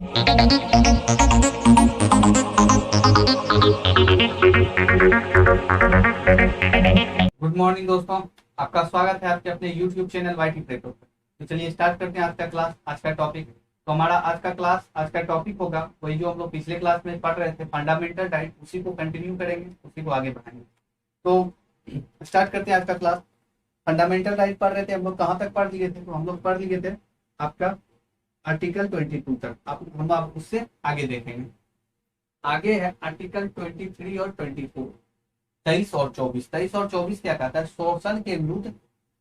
Good morning दोस्तों। आपका स्वागत है आपके अपने YouTube चैनल वाईटी प्रेटो पर। तो चलिए स्टार्ट करते हैं आज का क्लास, आज का टॉपिक। तो हमारा आज का टॉपिक होगा वही जो हम लोग पिछले क्लास में पढ़ रहे थे, फंडामेंटल डाइट। उसी को कंटिन्यू करेंगे, उसी को आगे बढ़ाएंगे। तो स्टार्ट करते हैं आज का क्लास। फंडामेंटल राइट पढ़ रहे थे हम लोग, कहाँ तक पढ़ लिए थे? तो हम लोग पढ़ लिए थे आपका आर्टिकल 22 तक। आप उससे आगे देखेंगे। आगे है आर्टिकल 23 और 24, 23 और 24। 23 और 24 क्या कहता है? शोषण के विरुद्ध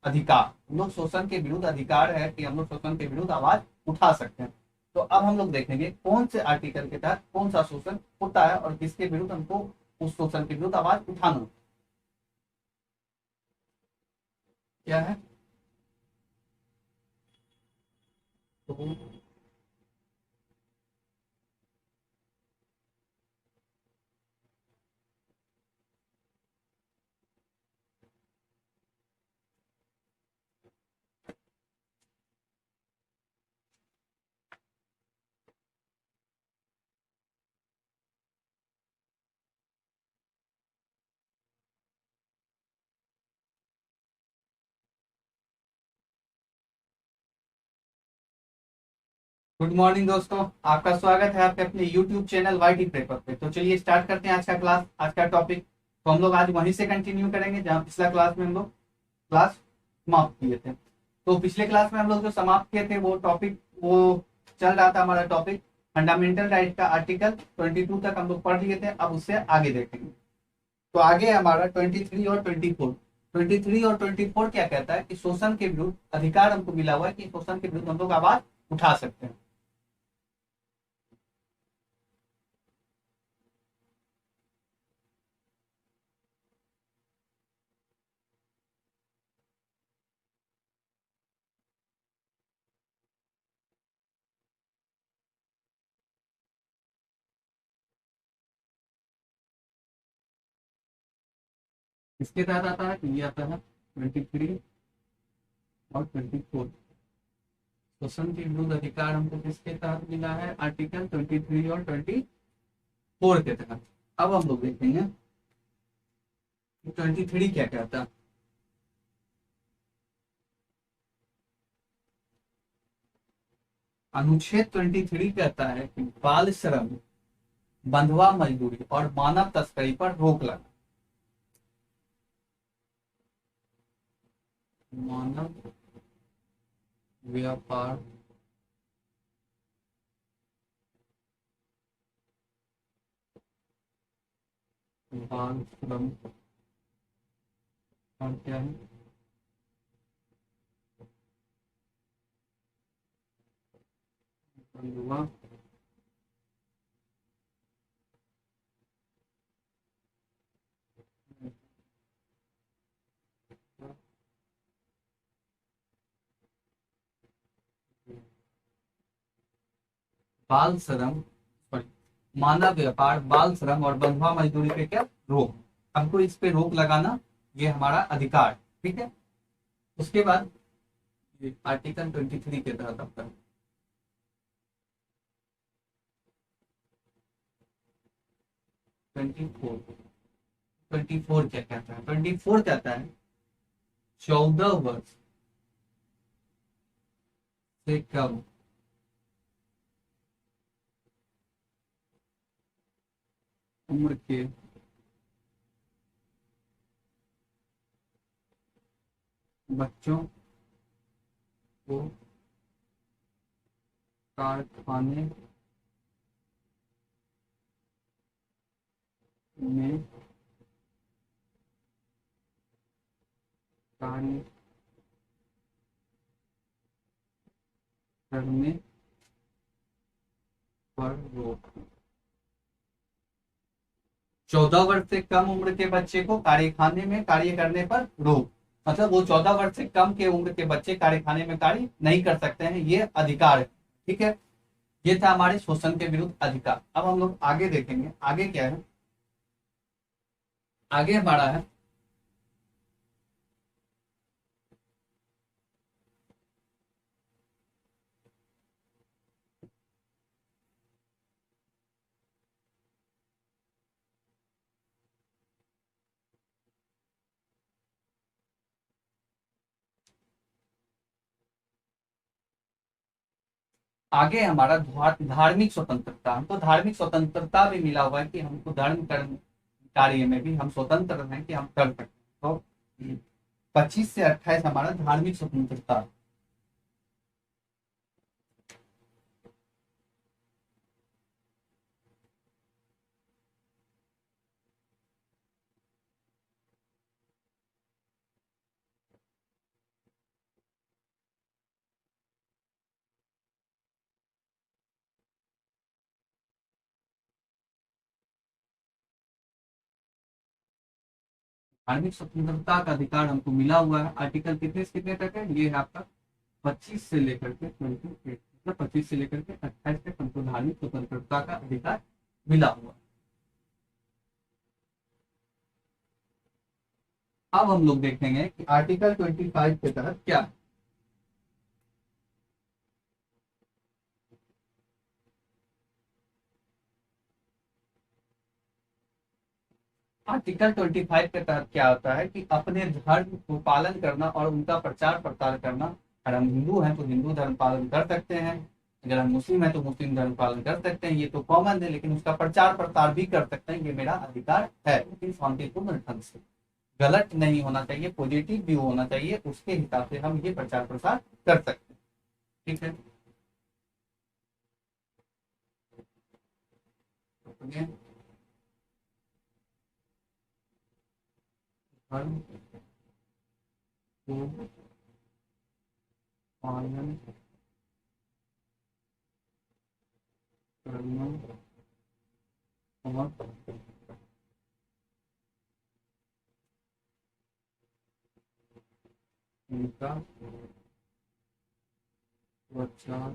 अधिकार। हम लोग शोषण के विरुद्ध अधिकार है कि हम लोग शोषण के विरुद्ध आवाज उठा सकते हैं। तो अब हम लोग देखेंगे कौन से आर्टिकल के तहत कौन सा शोषण होता है और किसके विरुद्ध हमको उस शोषण के विरुद्ध आवाज उठाना क्या है। तो गुड मॉर्निंग दोस्तों, आपका स्वागत है आपके अपने YouTube चैनल वाईटी पेपर पे। तो चलिए स्टार्ट करते हैं आज का क्लास, आज का टॉपिक। तो हम लोग आज वहीं से कंटिन्यू करेंगे जहाँ पिछला क्लास में हम लोग क्लास समाप्त किए थे। तो पिछले क्लास में हम लोग जो समाप्त किए थे वो टॉपिक, वो चल रहा था हमारा टॉपिक फंडामेंटल राइट का आर्टिकल 22 तक हम लोग पढ़ लिए थे। अब उससे आगे देखेंगे। तो आगे हमारा 23 और 24। 23 और 24 क्या कहता है कि शोषण के विरुद्ध अधिकार हमको मिला हुआ है कि शोषण के विरुद्ध हम लोग आवाज उठा सकते हैं। इसके तहत आता है कि ये आता है 23 और 24। शोषण के विरुद्ध अधिकार हमको किसके तहत मिला है? आर्टिकल 23 और 24 के तहत। अब हम लोग देखेंगे 23 क्या कहता है। अनुच्छेद 23 कहता है कि बाल श्रम, बंधुआ मजदूरी और मानव तस्करी पर रोक लगा। मानव व्यापार, बाल श्रम और क्या है, बंधुआ बाल श्रम, मानव व्यापार, बाल श्रम और बंधुआ मजदूरी पे क्या रोक। हमको इस पे रोक लगाना, ये हमारा अधिकार। ठीक है। उसके बाद आर्टिकल 23 के तहत आपका 24। 24 क्या कहता है? 24 कहता है 14 वर्ष से कम उम्र के बच्चों को कारखाने में कार्य करने पर रोक। 14 वर्ष से कम उम्र के बच्चे को कारखाने में कार्य करने पर रोक। मतलब वो 14 वर्ष से कम के उम्र के बच्चे कारखाने में कार्य नहीं कर सकते हैं, ये अधिकार है। ठीक है। ये था हमारे शोषण के विरुद्ध अधिकार। अब हम लोग आगे देखेंगे, आगे क्या है। आगे हमारा है आगे हमारा धार्मिक स्वतंत्रता, हमको धार्मिक स्वतंत्रता भी मिला हुआ है कि हमको धर्म कर्म कार्य में भी हम स्वतंत्र हैं कि हम कर सकते हैं। तो 25 से 28 हमारा धार्मिक स्वतंत्रता। धार्मिक स्वतंत्रता का अधिकार हमको मिला हुआ है। आर्टिकल कितने से कितने तक है? ये है आपका 25 से लेकर के 28, मतलब 25 से लेकर के 28 तक हमको धार्मिक स्वतंत्रता का अधिकार मिला हुआ है। अब हम लोग देखेंगे कि आर्टिकल 25 के तहत क्या है। आर्टिकल 25 के तहत क्या होता है कि अपने धर्म को पालन करना और उनका प्रचार प्रसार करना। अगर हम हिंदू हैं तो हिंदू धर्म पालन कर सकते हैं, अगर हम मुस्लिम हैं तो मुस्लिम धर्म पालन कर सकते हैं, ये तो कॉमन है। लेकिन उसका प्रचार प्रसार भी कर सकते हैं, ये मेरा अधिकार है, लेकिन शांतिपूर्ण ढंग से। गलत नहीं होना चाहिए, पॉजिटिव भी होना चाहिए, उसके हिसाब से हम ये प्रचार प्रसार कर सकते हैं। ठीक है, धर्म को पालन करना और उनका प्रचार प्रसार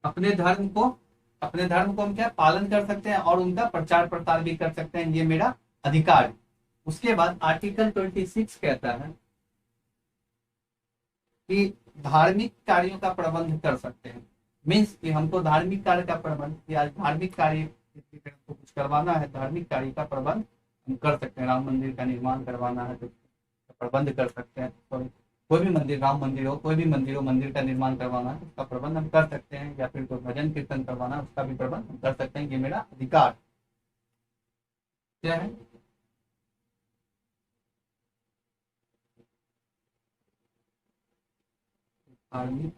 अपने धर्म को, अपने धर्म को हम क्या पालन कर सकते हैं और उनका प्रचार प्रसार भी कर सकते हैं, ये मेरा अधिकार है। उसके बाद आर्टिकल 26 कहता है कि धार्मिक कार्यों का प्रबंध कर सकते हैं। मीन्स कि हमको धार्मिक कार्य का प्रबंध या धार्मिक कार्य को कुछ करवाना है, धार्मिक कार्य का प्रबंध हम कर सकते हैं। राम मंदिर का निर्माण करवाना है तो प्रबंध कर सकते हैं। तो कोई भी मंदिर, राम मंदिर हो, कोई भी मंदिर हो, मंदिर का निर्माण करवाना है उसका प्रबंध हम कर सकते हैं, या फिर कोई भजन कीर्तन करवाना है उसका भी प्रबंध हम कर सकते हैं, ये मेरा अधिकार क्या है। धार्मिक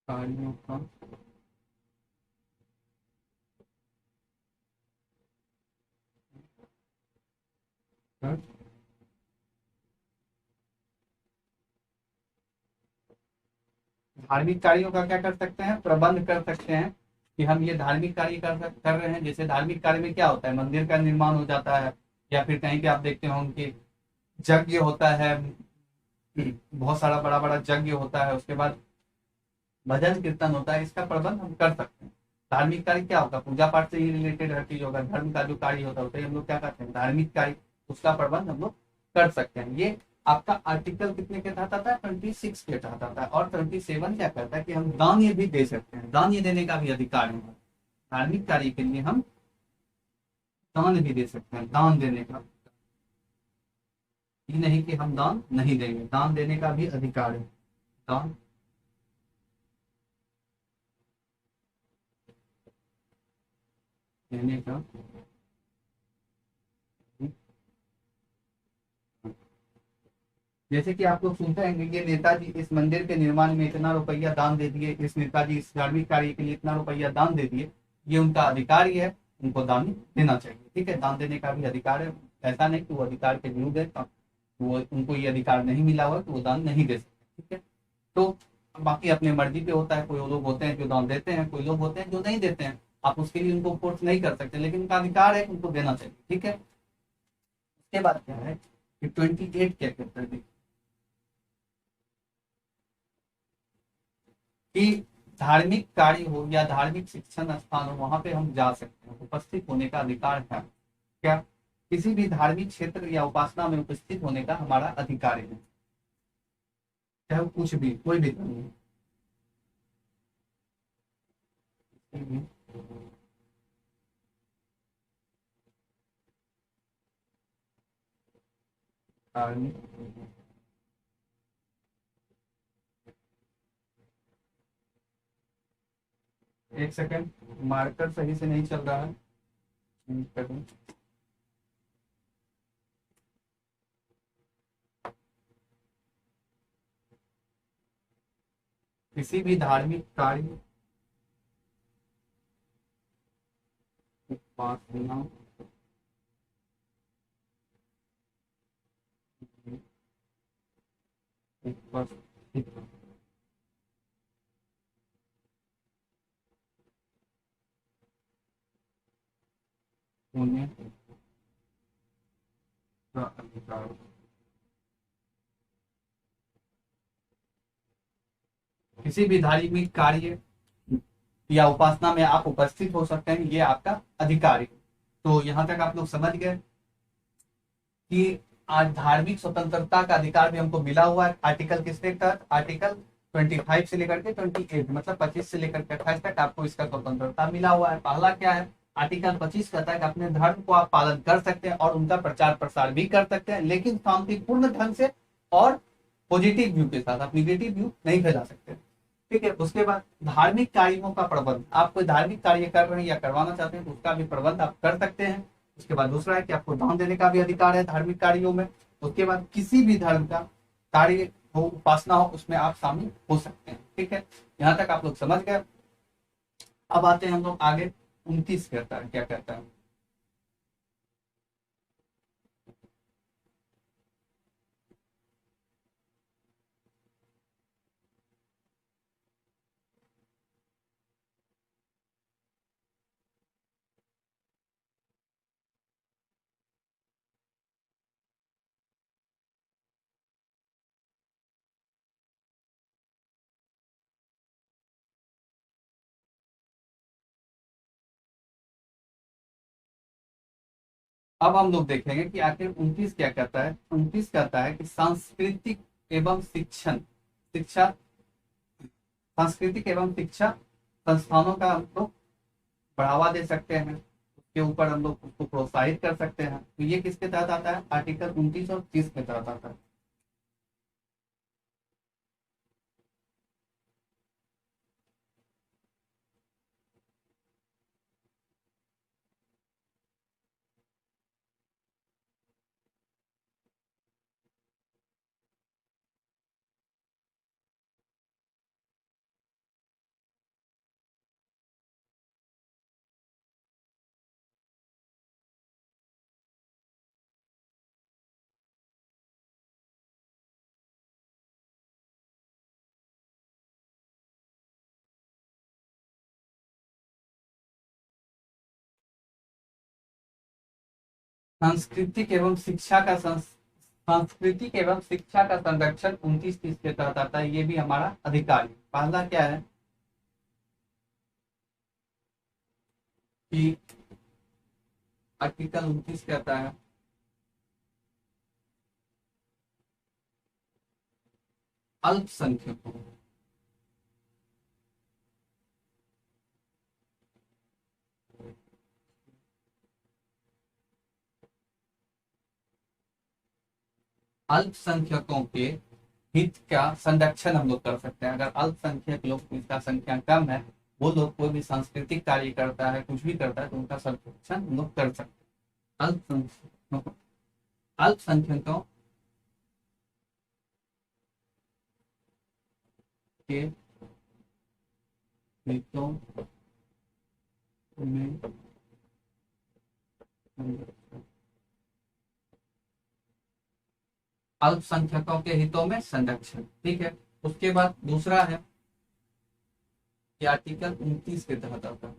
कार्यों का कर धार्मिक कार्यों का क्या कर सकते हैं? प्रबंध कर सकते हैं कि हम ये धार्मिक कार्य कर रहे हैं। जैसे धार्मिक कार्य में क्या होता है, मंदिर का निर्माण हो जाता है, या फिर कहीं पे आप देखते हो कि यज्ञ होता है, बहुत सारा बड़ा बड़ा यज्ञ होता है, उसके बाद भजन कीर्तन होता है, इसका प्रबंध हम कर सकते हैं। धार्मिक कार्य क्या होगा, पूजा पाठ से ही रिलेटेड हर चीज होगा। धर्म का जो कार्य होता है हम लोग क्या करते हैं, धार्मिक कार्य, उसका प्रबंध हम लोग कर सकते हैं। ये आपका आर्टिकल कितने के तहत आता है? 26 के तहत आता है। और 27 क्या करता है कि हम दान ये भी दे सकते हैं, दान ये देने का भी अधिकार है। धार्मिक कार्य के लिए हम दान भी दे सकते हैं, दान देने का, ये नहीं कि हम दान नहीं देंगे, दान देने का भी अधिकार है। दान देने का, जैसे कि आप लोग सुनते हैं कि ये नेताजी इस मंदिर के निर्माण में इतना रुपया दान दे दिए, इस नेताजी इस धार्मिक कार्य के लिए इतना रुपया दान दे दिए, ये उनका अधिकार ही है, उनको दान देना चाहिए। ठीक है, दान देने का भी अधिकार है। ऐसा नहीं कि वो अधिकार के विरुद्ध है, तो वो उनको ये अधिकार नहीं मिला हुआ तो वो दान नहीं दे सकते। ठीक है, तो बाकी अपने मर्जी पे होता है। कोई लोग होते हैं जो दान देते हैं, कोई लोग होते हैं जो नहीं देते हैं। आप उसके लिए उनको फोर्स नहीं कर सकते, लेकिन उनका अधिकार है, उनको देना चाहिए। ठीक है, उसके बाद क्या है कि 28 क्या कहता है कि धार्मिक कार्य हो या धार्मिक शिक्षण स्थान हो, वहां पे हम जा सकते हैं, उपस्थित होने का अधिकार है। क्या? किसी भी धार्मिक क्षेत्र या उपासना में उपस्थित होने का हमारा अधिकार है, चाहे वो कुछ भी, कोई भी धर्म हो। धार्मिक, एक सेकंड, मार्कर सही से नहीं चल रहा है। एक सेकंड। किसी भी धार्मिक कार्य, उपासना, उपस्थित होने का अधिकार। किसी भी धार्मिक कार्य या उपासना में आप उपस्थित हो सकते हैं, ये आपका अधिकार है। तो यहाँ तक आप लोग समझ गए कि आज धार्मिक स्वतंत्रता का अधिकार भी हमको मिला हुआ है। आर्टिकल किसके तहत? आर्टिकल 25 से लेकर के 28, मतलब 25 से लेकर के 28 तक आपको इसका स्वतंत्रता मिला हुआ है। पहला क्या है? आर्टिकल 25 कहता है कि अपने धर्म को आप पालन कर सकते हैं और उनका प्रचार प्रसार भी कर सकते हैं, लेकिन शांतिपूर्ण ढंग से और पॉजिटिव व्यू के साथ। आप निगेटिव व्यू नहीं फैला सकते। ठीक है। उसके बाद धार्मिक कार्यों का प्रबंध, आप कोई धार्मिक कार्य कर रहे हैं या करवाना चाहते हैं तो उसका भी प्रबंध आप कर सकते हैं। उसके बाद दूसरा है कि आपको दान देने का भी अधिकार है धार्मिक कार्यों में। उसके बाद किसी भी धर्म का कार्य हो, उपासना हो, उसमें आप शामिल हो सकते हैं। ठीक है, यहाँ तक आप लोग समझ गए। अब आते हैं हम लोग आगे। 29 कहता है, क्या कहता है? अब हम लोग देखेंगे कि आखिर 29 क्या कहता है। 29 कहता है कि सांस्कृतिक एवं शिक्षा सांस्कृतिक एवं शिक्षा संस्थानों का हम लोग बढ़ावा दे सकते हैं, उसके ऊपर हम लोग उसको प्रोत्साहित कर सकते हैं। तो ये किसके तहत आता है? आर्टिकल 29 और 30 के तहत आता है। सांस्कृतिक एवं शिक्षा का संरक्षण 29-30 के तहत आता है। ये भी हमारा अधिकार है। पहला क्या है कि आर्टिकल 29 कहता है अल्पसंख्यकों, अल्पसंख्यकों के हित का संरक्षण हम लोग कर सकते हैं। अगर अल्पसंख्यक लोग, जिनका संख्या कम है, वो लोग कोई भी सांस्कृतिक कार्य करता है, कुछ भी करता है, तो उनका संरक्षण हम लोग कर सकते हैं। अल्पसंख्यकों के हितों में अल्पसंख्यकों के हितों में संरक्षण। ठीक है। उसके बाद दूसरा है कि आर्टिकल 29 के तहत आता है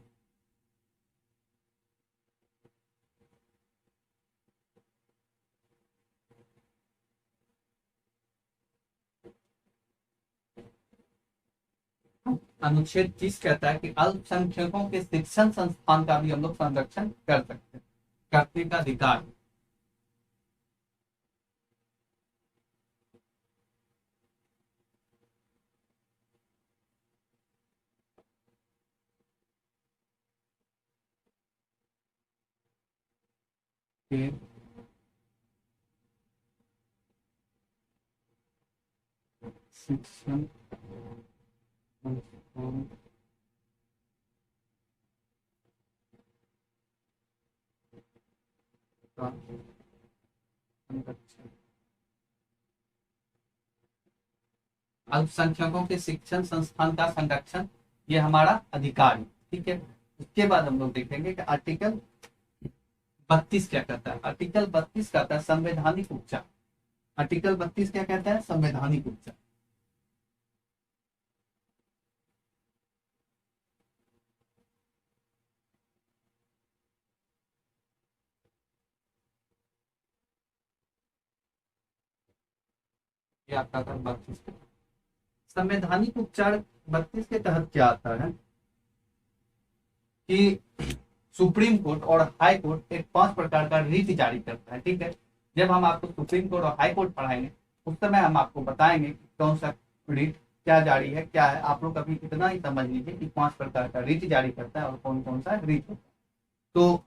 अनुच्छेद 30 कहता है कि अल्पसंख्यकों के शिक्षण संस्थान का भी हम लोग संरक्षण कर सकते हैं, करने का अधिकार। के शिक्षण संस्थान का संरक्षण, अल्पसंख्यकों के शिक्षण संस्थान का संरक्षण ये हमारा अधिकार है, ठीक है। उसके बाद हम लोग देखेंगे कि आर्टिकल 32 क्या कहता है। आर्टिकल 32 कहता है संवैधानिक उपचार। आर्टिकल 32 क्या कहता है? संवैधानिक उपचार। ये आपका था 32। संवैधानिक उपचार 32 के तहत क्या आता है कि सुप्रीम कोर्ट और हाई कोर्ट एक 5 प्रकार का रीट जारी करता है, ठीक है। जब हम आपको सुप्रीम कोर्ट और हाई कोर्ट पढ़ाएंगे उस समय हम आपको बताएंगे कि कौन सा रीट क्या जारी है, क्या है। आप लोग अभी इतना ही समझ लीजिए कि 5 प्रकार का रीट जारी करता है और कौन कौन सा रीट होता है। तो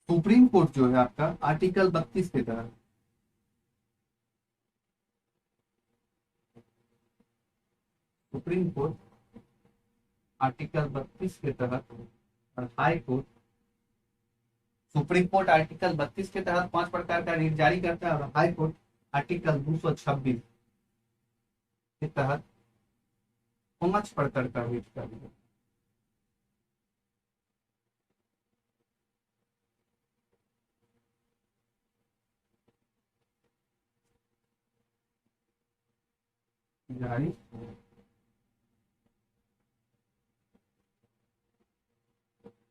सुप्रीम कोर्ट जो है आपका आर्टिकल 32 के तहत सुप्रीम कोर्ट आर्टिकल 32 के तहत और high court, supreme court article 32 के तहत 5 प्रकार का रीट जारी करता है और हाई कोर्ट आर्टिकल 226 के तहत 5 प्रकार का रीट जारी करता है। जारी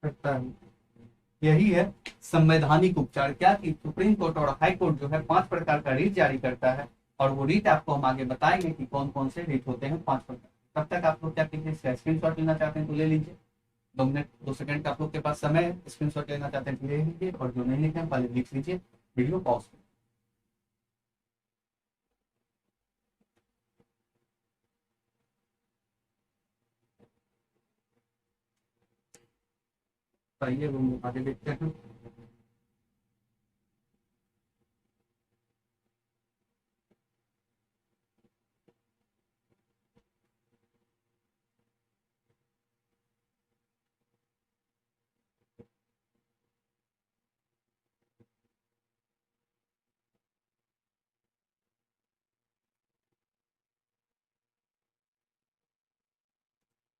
करता है। यही है संवैधानिक उपचार। क्या कि सुप्रीम कोर्ट और हाई कोर्ट जो है 5 प्रकार का रीट जारी करता है और वो रीट आपको हम आगे बताएंगे कि कौन कौन से रीट होते हैं 5 प्रकार। तब तक आप लोग क्या कीजिए, स्क्रीन शॉट लेना चाहते हैं तो ले लीजिए। 2 मिनट 2 सेकंड का आप लोग के पास समय है, स्क्रीन शॉट लेना चाहते हैं तो ले लीजिए और जो नहीं लिखे पहले लिख लीजिए, वीडियो पॉज। आइए वो आगे देखते हैं।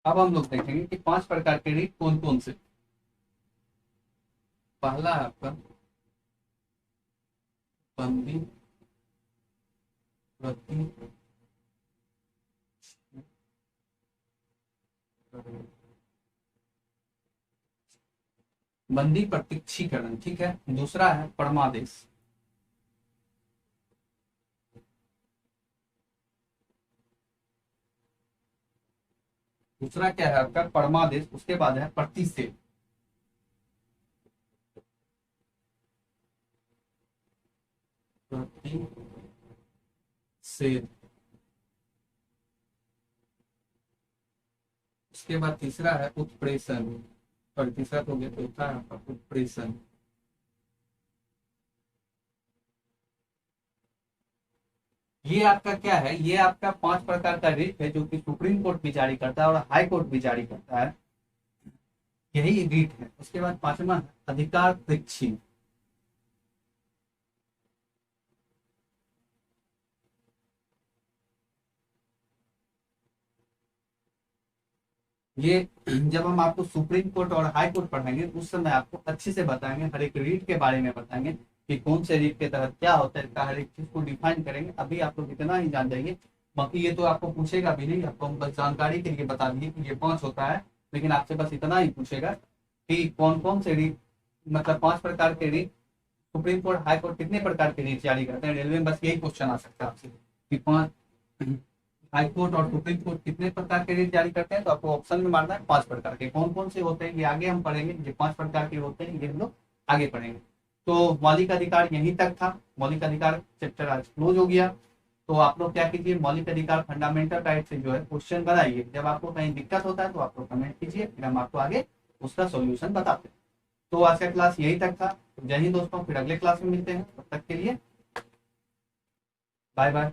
अब हम लोग देखेंगे कि 5 प्रकार के रीट कौन कौन से। पहला है आपका बंदी प्रति बंदी प्रत्यक्षीकरण, ठीक है। दूसरा है परमादेश। दूसरा क्या है आपका? परमादेश। उसके बाद है प्रतिषेध। प्रतिषेध। उसके बाद तीसरा है उत्प्रेषण। और तीसरा तो हो गया, चौथा है आपका उत्प्रेषण। ये आपका क्या है? ये आपका 5 प्रकार का रीट है जो कि सुप्रीम कोर्ट भी जारी करता है और हाई कोर्ट भी जारी करता है, यही रीट है। उसके बाद 5वां है अधिकार परीक्षी। ये जब हम आपको सुप्रीम कोर्ट और हाई कोर्ट पढ़ाएंगे उस समय आपको अच्छे से बताएंगे, हर एक रीट के बारे में बताएंगे कि कौन से रीट के तहत क्या होता है, इसका हर एक चीज को डिफाइन करेंगे। अभी आप लोग इतना ही जान जाइए, बाकी ये तो आपको पूछेगा भी नहीं, आपको हम बस जानकारी के लिए बता दिए कि ये 5 होता है, लेकिन आपसे बस इतना ही पूछेगा कि कौन कौन से रीट, मतलब 5 प्रकार के writ supreme court high court कितने प्रकार के रीट जारी करते हैं। रेलवे में बस यही क्वेश्चन आ सकता है आपसे कि 5 हाई कोर्ट और सुप्रीम कोर्ट कितने प्रकार के रिट जारी करते हैं, तो आपको ऑप्शन में मारना है 5 प्रकार के। कौन कौन से होते हैं ये आगे हम पढ़ेंगे, ये 5 प्रकार के होते हैं ये हम लोग आगे पढ़ेंगे। तो मौलिक अधिकार यहीं तक था, मौलिक अधिकार चैप्टर आज क्लोज हो गया। तो आप लोग क्या कीजिए, मौलिक अधिकार फंडामेंटल राइट से जो है क्वेश्चन बनाइए। जब आपको कहीं दिक्कत होता है तो आप लोग कमेंट कीजिए, फिर हम आपको आगे उसका सोल्यूशन बताते हैं। तो आज का क्लास यही तक था। जय हिंद दोस्तों, फिर अगले क्लास में मिलते हैं, तब तक के लिए बाय बाय।